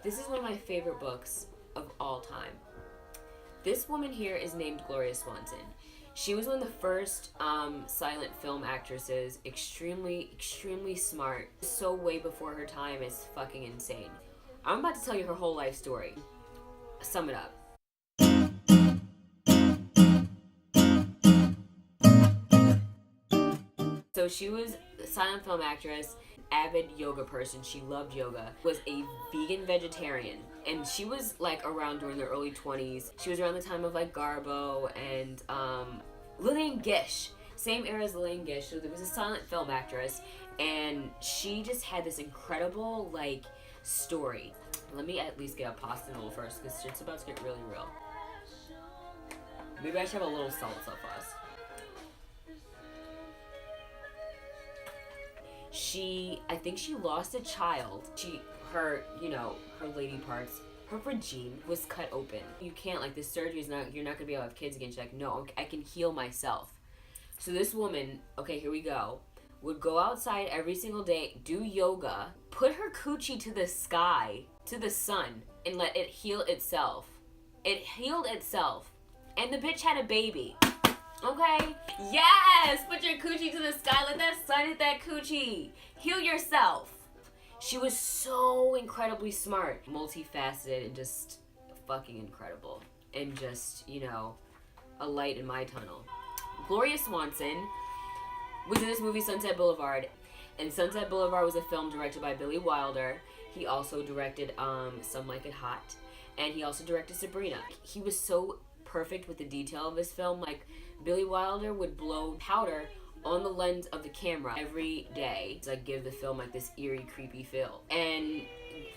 This is one of my favorite books of all time. This woman here is named Gloria Swanson. She was one of the first silent film actresses. Extremely smart. So way before her time, it's fucking insane. I'm about to tell you her whole life story. Sum it up. So she was a silent film actress, avid yoga person. She loved yoga. Was a vegan vegetarian, and she was like around during the early 20s. She was around the time of like Garbo and Lillian Gish. Same era as Lillian Gish. So there was a silent film actress, and she just had this incredible like story. Let me at least get a pasta noodle first, because shit's about to get really real. Maybe I should have a little salsa first. I think she lost a child. Her lady parts, her vagine was cut open. You can't, like, this surgery is not, you're not gonna be able to have kids again. She's like, no, I can heal myself. So this woman, okay, here we go, would go outside every single day, do yoga, put her coochie to the sky, to the sun, and let it heal itself. It healed itself. And the bitch had a baby. Okay? Yes! Put your coochie to the sky. Let that sun hit that coochie. Heal yourself. She was so incredibly smart. Multifaceted and just fucking incredible. And just, a light in my tunnel. Gloria Swanson was in this movie Sunset Boulevard. And Sunset Boulevard was a film directed by Billy Wilder. He also directed Some Like It Hot. And he also directed Sabrina. He was so perfect with the detail of this film. Like, Billy Wilder would blow powder on the lens of the camera every day to like give the film like this eerie, creepy feel. And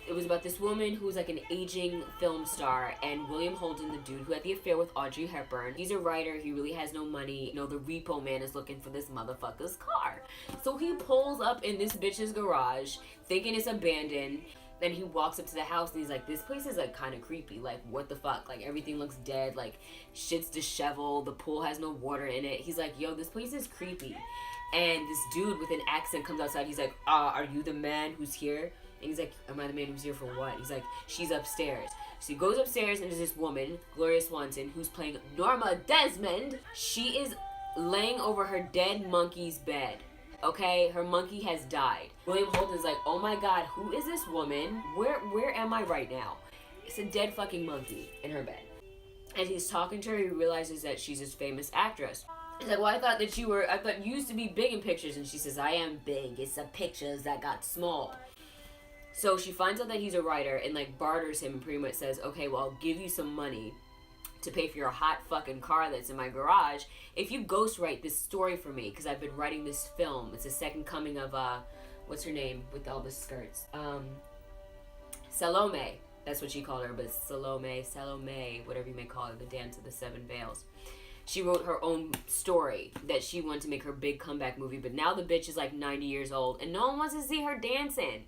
it was about this woman who was like an aging film star, and William Holden, the dude who had the affair with Audrey Hepburn. He's a writer, he really has no money. The repo man is looking for this motherfucker's car. So he pulls up in this bitch's garage, thinking it's abandoned. Then he walks up to the house and he's like, this place is like kind of creepy. Like, what the fuck? Like, everything looks dead. Like, shit's disheveled. The pool has no water in it. He's like, yo, this place is creepy. And this dude with an accent comes outside. He's like, are you the man who's here? And he's like, am I the man who's here for what? He's like, she's upstairs. So he goes upstairs and there's this woman, Gloria Swanson, who's playing Norma Desmond. She is laying over her dead monkey's bed. Okay, her monkey has died. William Holden's like, oh my god, who is this woman? Where am I right now? It's a dead fucking monkey in her bed. And he's talking to her, he realizes that she's this famous actress. He's like, well, I thought you used to be big in pictures. And she says, I am big, it's the pictures that got small. So she finds out that he's a writer and like barters him and pretty much says, okay, well, I'll give you some money to pay for your hot fucking car that's in my garage if you ghostwrite this story for me, because I've been writing this film. It's the second coming of what's her name with all the skirts, Salome, that's what she called her, but Salome, whatever you may call it, the dance of the seven veils. She wrote her own story that she wanted to make her big comeback movie, but now the bitch is like 90 years old and no one wants to see her dancing.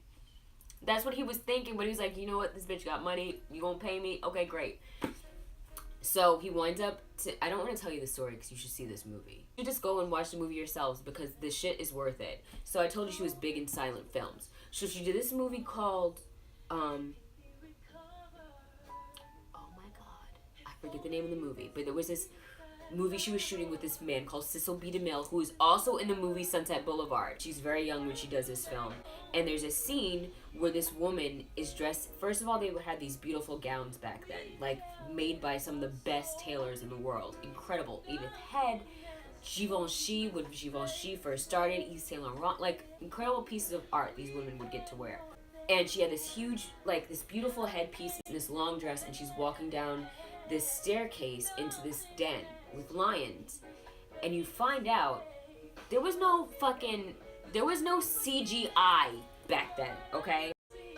That's what he was thinking, but he was like, you know what, this bitch got money, you gonna pay me? Okay, great. So he winds up I don't want to tell you the story because you should see this movie. You just go and watch the movie yourselves because the shit is worth it. So I told you she was big in silent films. So she did this movie called, oh my god, I forget the name of the movie, but there was this movie she was shooting with this man called Siskel and Ebert, who is also in the movie Sunset Boulevard. She's very young when she does this film. And there's a scene where this woman is dressed, first of all, they would have these beautiful gowns back then, like made by some of the best tailors in the world. Incredible. Edith Head, Givenchy, when Givenchy first started, Yves Saint Laurent, like incredible pieces of art these women would get to wear. And she had this huge, like this beautiful headpiece, this long dress, and she's walking down this staircase into this den with lions. And you find out there was no CGI back then, okay?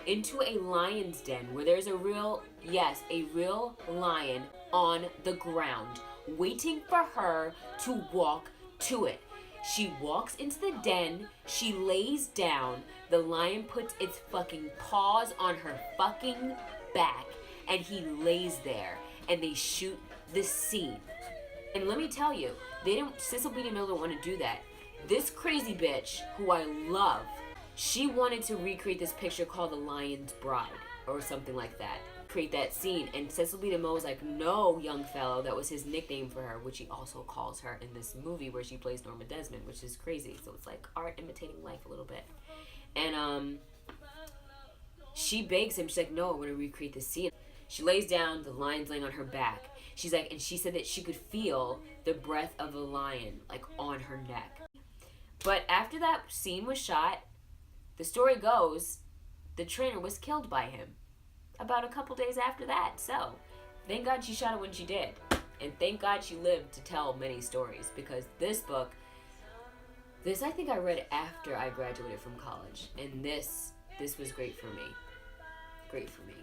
Into a lion's den where there's a real lion on the ground waiting for her to walk to it. She walks into the den, she lays down, the lion puts its fucking paws on her fucking back, and he lays there, and they shoot this scene. And let me tell you, Siskel and Ebert don't want to do that. This crazy bitch, who I love, she wanted to recreate this picture called The Lion's Bride, or something like that. Create that scene. And Cecil B. DeMille was like, no, young fellow. That was his nickname for her, which he also calls her in this movie where she plays Norma Desmond, which is crazy. So it's like art imitating life a little bit. And she begs him. She's like, no, I want to recreate this scene. She lays down, the lion's laying on her back. She's like, and she said that she could feel the breath of the lion like on her neck. But after that scene was shot, the story goes, the trainer was killed by him about a couple days after that. So thank God she shot it when she did. And thank God she lived to tell many stories, because this book, this I think I read after I graduated from college. And this was great for me. Great for me.